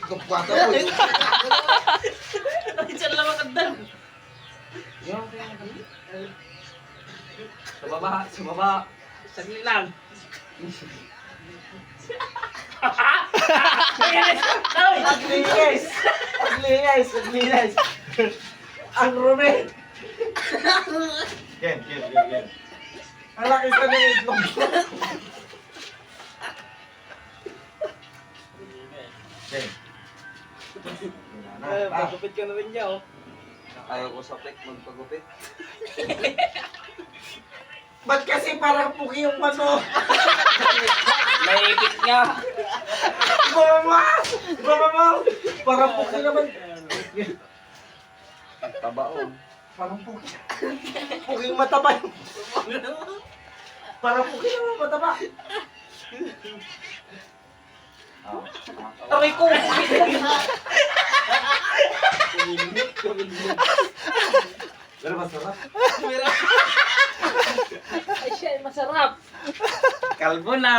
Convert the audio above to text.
Kapwata ko. Diyan lang makandang. Sa baba, sa baba. Sagli lang. Paglinis! Paglinis! Paglinis! Ang rumi! Yan. Ang laki sa ng itlog. Yan. Pagupit ka na rin niya, oh. Ayaw ko sa plek magpagupit. Ba't kasi parang puki yung ano? Naipit nga. Mama! Parang puki naman. Tabaon. Parang puki. Puking mataba yung... Parang puki naman mataba. Aray ko! Pero masarap. Ay siya, masarap. Kalbo na.